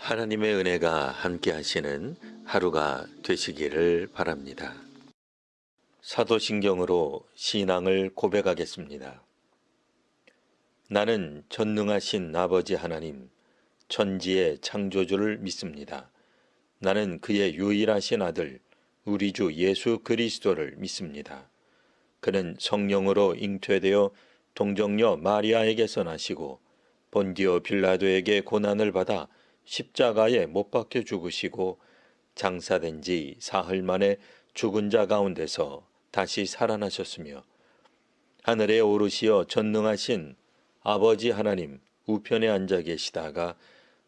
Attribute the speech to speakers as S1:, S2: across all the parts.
S1: 하나님의 은혜가 함께 하시는 하루가 되시기를 바랍니다. 사도신경으로 신앙을 고백하겠습니다. 나는 전능하신 아버지 하나님, 천지의 창조주를 믿습니다. 나는 그의 유일하신 아들, 우리 주 예수 그리스도를 믿습니다. 그는 성령으로 잉태되어 동정녀 마리아에게서 나시고 본디오 빌라도에게 고난을 받아 십자가에 못 박혀 죽으시고 장사된 지 사흘 만에 죽은 자 가운데서 다시 살아나셨으며 하늘에 오르시어 전능하신 아버지 하나님 우편에 앉아 계시다가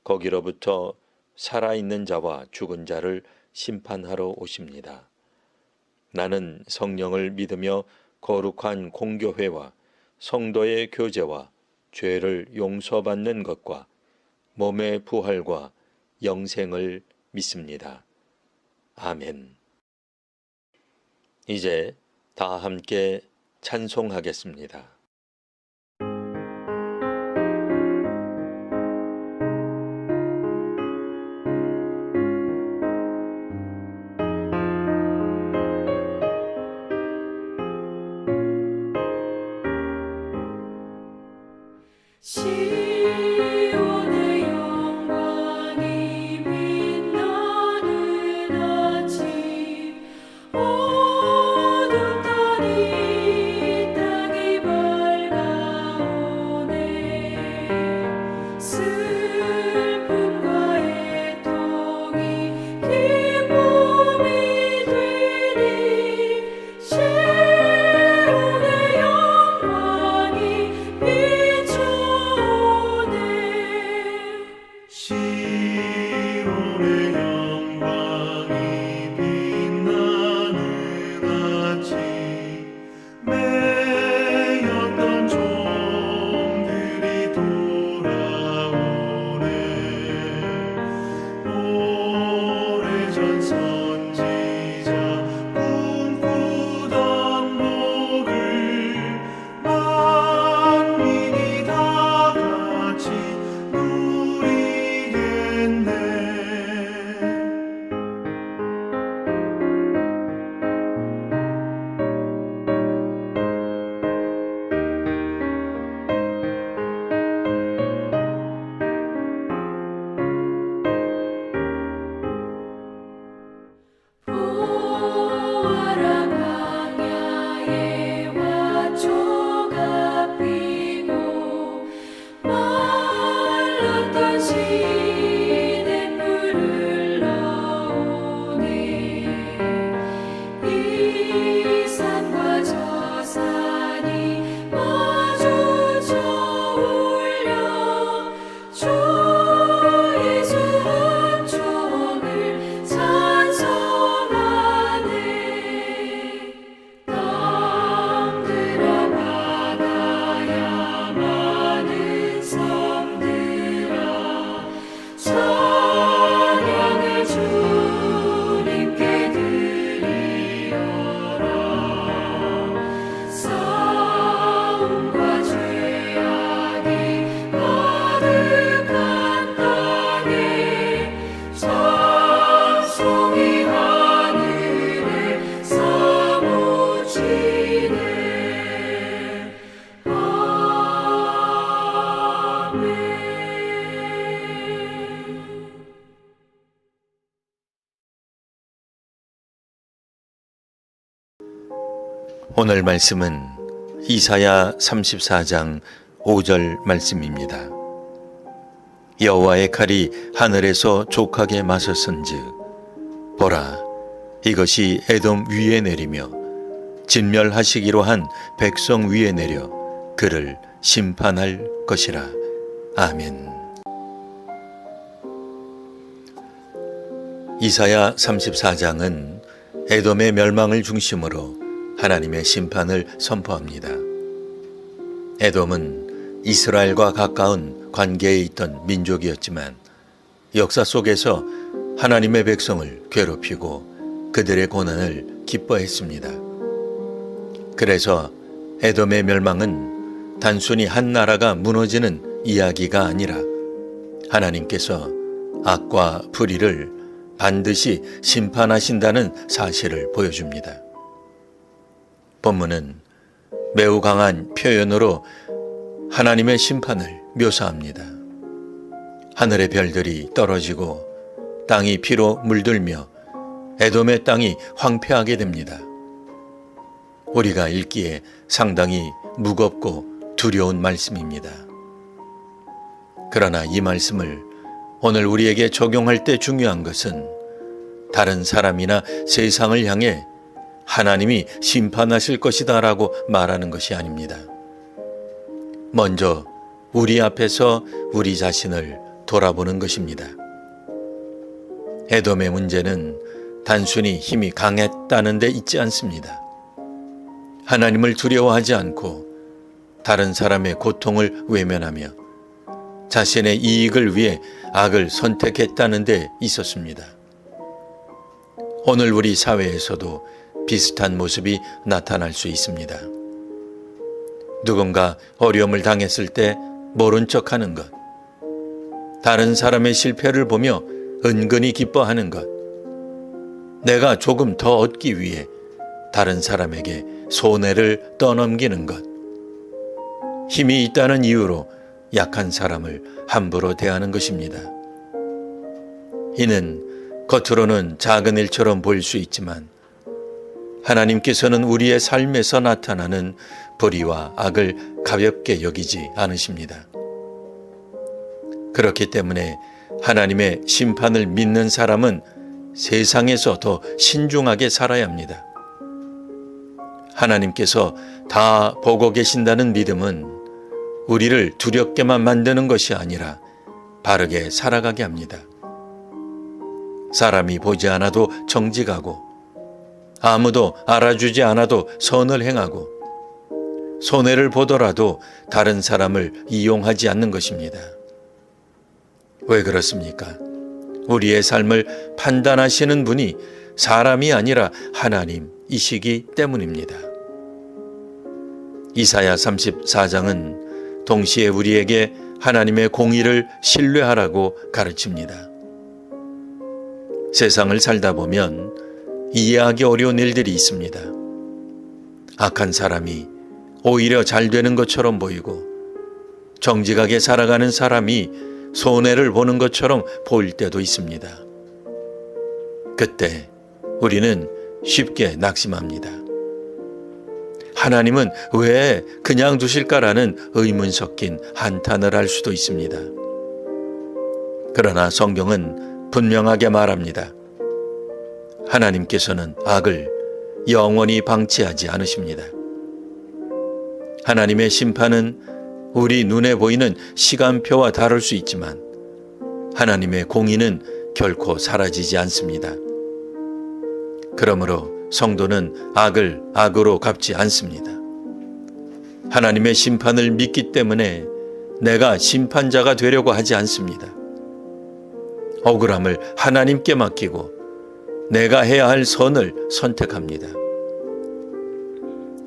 S1: 거기로부터 살아있는 자와 죽은 자를 심판하러 오십니다. 나는 성령을 믿으며 거룩한 공교회와 성도의 교제와 죄를 용서받는 것과 몸의 부활과 영생을 믿습니다. 아멘. 이제 다 함께 찬송하겠습니다. 오늘 말씀은 이사야 34장 5절 말씀입니다. 여호와의 칼이 하늘에서 족하게 마셨은즉 보라 이것이 에돔 위에 내리며 진멸하시기로 한 백성 위에 내려 그를 심판할 것이라. 아멘. 이사야 34장은 에돔의 멸망을 중심으로 하나님의 심판을 선포합니다. 에돔은 이스라엘과 가까운 관계에 있던 민족이었지만 역사 속에서 하나님의 백성을 괴롭히고 그들의 고난을 기뻐했습니다. 그래서 에돔의 멸망은 단순히 한 나라가 무너지는 이야기가 아니라 하나님께서 악과 불의를 반드시 심판하신다는 사실을 보여줍니다. 본문은 매우 강한 표현으로 하나님의 심판을 묘사합니다. 하늘의 별들이 떨어지고 땅이 피로 물들며 에돔의 땅이 황폐하게 됩니다. 우리가 읽기에 상당히 무겁고 두려운 말씀입니다. 그러나 이 말씀을 오늘 우리에게 적용할 때 중요한 것은 다른 사람이나 세상을 향해 하나님이 심판하실 것이다 라고 말하는 것이 아닙니다. 먼저 우리 앞에서 우리 자신을 돌아보는 것입니다. 에돔의 문제는 단순히 힘이 강했다는 데 있지 않습니다. 하나님을 두려워하지 않고 다른 사람의 고통을 외면하며 자신의 이익을 위해 악을 선택했다는 데 있었습니다. 오늘 우리 사회에서도 비슷한 모습이 나타날 수 있습니다. 누군가 어려움을 당했을 때 모른 척하는 것, 다른 사람의 실패를 보며 은근히 기뻐하는 것, 내가 조금 더 얻기 위해 다른 사람에게 손해를 떠넘기는 것, 힘이 있다는 이유로 약한 사람을 함부로 대하는 것입니다. 이는 겉으로는 작은 일처럼 보일 수 있지만 하나님께서는 우리의 삶에서 나타나는 불의와 악을 가볍게 여기지 않으십니다. 그렇기 때문에 하나님의 심판을 믿는 사람은 세상에서 더 신중하게 살아야 합니다. 하나님께서 다 보고 계신다는 믿음은 우리를 두렵게만 만드는 것이 아니라 바르게 살아가게 합니다. 사람이 보지 않아도 정직하고 아무도 알아주지 않아도 선을 행하고 손해를 보더라도 다른 사람을 이용하지 않는 것입니다. 왜 그렇습니까? 우리의 삶을 판단하시는 분이 사람이 아니라 하나님이시기 때문입니다. 이사야 34장은 동시에 우리에게 하나님의 공의를 신뢰하라고 가르칩니다. 세상을 살다 보면 이해하기 어려운 일들이 있습니다. 악한 사람이 오히려 잘 되는 것처럼 보이고 정직하게 살아가는 사람이 손해를 보는 것처럼 보일 때도 있습니다. 그때 우리는 쉽게 낙심합니다. 하나님은 왜 그냥 두실까라는 의문 섞인 한탄을 할 수도 있습니다. 그러나 성경은 분명하게 말합니다. 하나님께서는 악을 영원히 방치하지 않으십니다. 하나님의 심판은 우리 눈에 보이는 시간표와 다를 수 있지만 하나님의 공의는 결코 사라지지 않습니다. 그러므로 성도는 악을 악으로 갚지 않습니다. 하나님의 심판을 믿기 때문에 내가 심판자가 되려고 하지 않습니다. 억울함을 하나님께 맡기고 내가 해야 할 선을 선택합니다.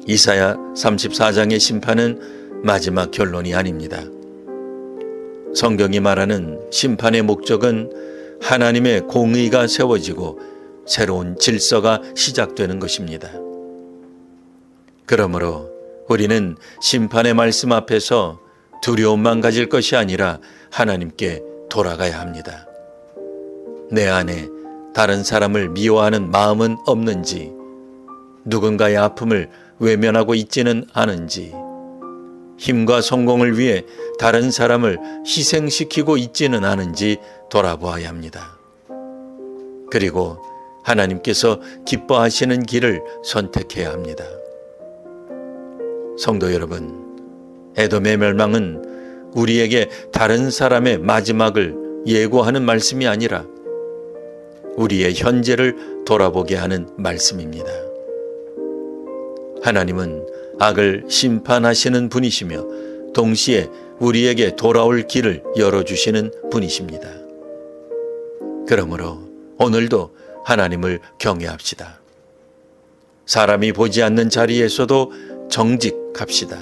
S1: 이사야 34장의 심판은 마지막 결론이 아닙니다. 성경이 말하는 심판의 목적은 하나님의 공의가 세워지고 새로운 질서가 시작되는 것입니다. 그러므로 우리는 심판의 말씀 앞에서 두려움만 가질 것이 아니라 하나님께 돌아가야 합니다. 내 안에 다른 사람을 미워하는 마음은 없는지, 누군가의 아픔을 외면하고 있지는 않은지, 힘과 성공을 위해 다른 사람을 희생시키고 있지는 않은지 돌아보아야 합니다. 그리고 하나님께서 기뻐하시는 길을 선택해야 합니다. 성도 여러분, 에돔의 멸망은 우리에게 다른 사람의 마지막을 예고하는 말씀이 아니라 우리의 현재를 돌아보게 하는 말씀입니다. 하나님은 악을 심판하시는 분이시며 동시에 우리에게 돌아올 길을 열어주시는 분이십니다. 그러므로 오늘도 하나님을 경외합시다. 사람이 보지 않는 자리에서도 정직합시다.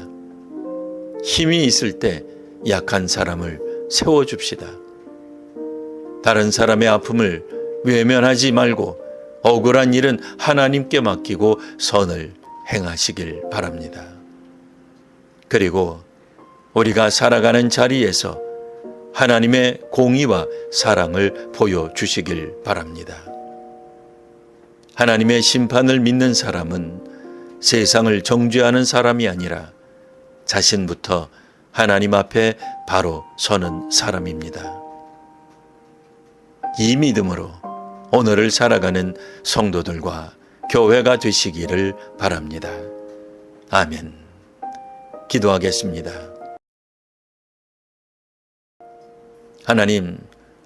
S1: 힘이 있을 때 약한 사람을 세워줍시다. 다른 사람의 아픔을 외면하지 말고 억울한 일은 하나님께 맡기고 선을 행하시길 바랍니다. 그리고 우리가 살아가는 자리에서 하나님의 공의와 사랑을 보여주시길 바랍니다. 하나님의 심판을 믿는 사람은 세상을 정죄하는 사람이 아니라 자신부터 하나님 앞에 바로 서는 사람입니다. 이 믿음으로 오늘을 살아가는 성도들과 교회가 되시기를 바랍니다. 아멘. 기도하겠습니다. 하나님,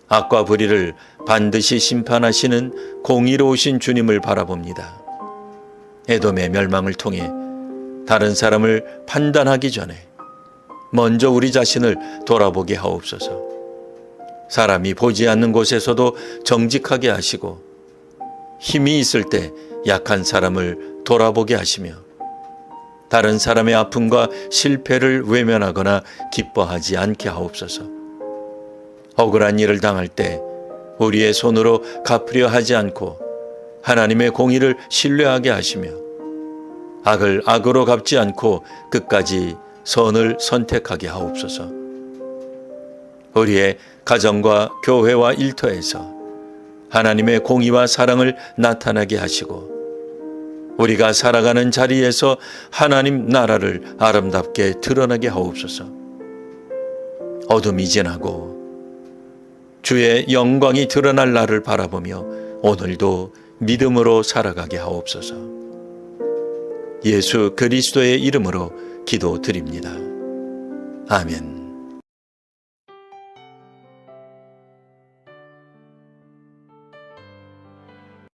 S1: 악과 불의를 반드시 심판하시는 공의로우신 주님을 바라봅니다. 에돔의 멸망을 통해 다른 사람을 판단하기 전에 먼저 우리 자신을 돌아보게 하옵소서. 사람이 보지 않는 곳에서도 정직하게 하시고 힘이 있을 때 약한 사람을 돌아보게 하시며 다른 사람의 아픔과 실패를 외면하거나 기뻐하지 않게 하옵소서. 억울한 일을 당할 때 우리의 손으로 갚으려 하지 않고 하나님의 공의를 신뢰하게 하시며 악을 악으로 갚지 않고 끝까지 선을 선택하게 하옵소서. 우리의 가정과 교회와 일터에서 하나님의 공의와 사랑을 나타나게 하시고 우리가 살아가는 자리에서 하나님 나라를 아름답게 드러나게 하옵소서. 어둠이 지나고 주의 영광이 드러날 날을 바라보며 오늘도 믿음으로 살아가게 하옵소서. 예수 그리스도의 이름으로 기도드립니다. 아멘.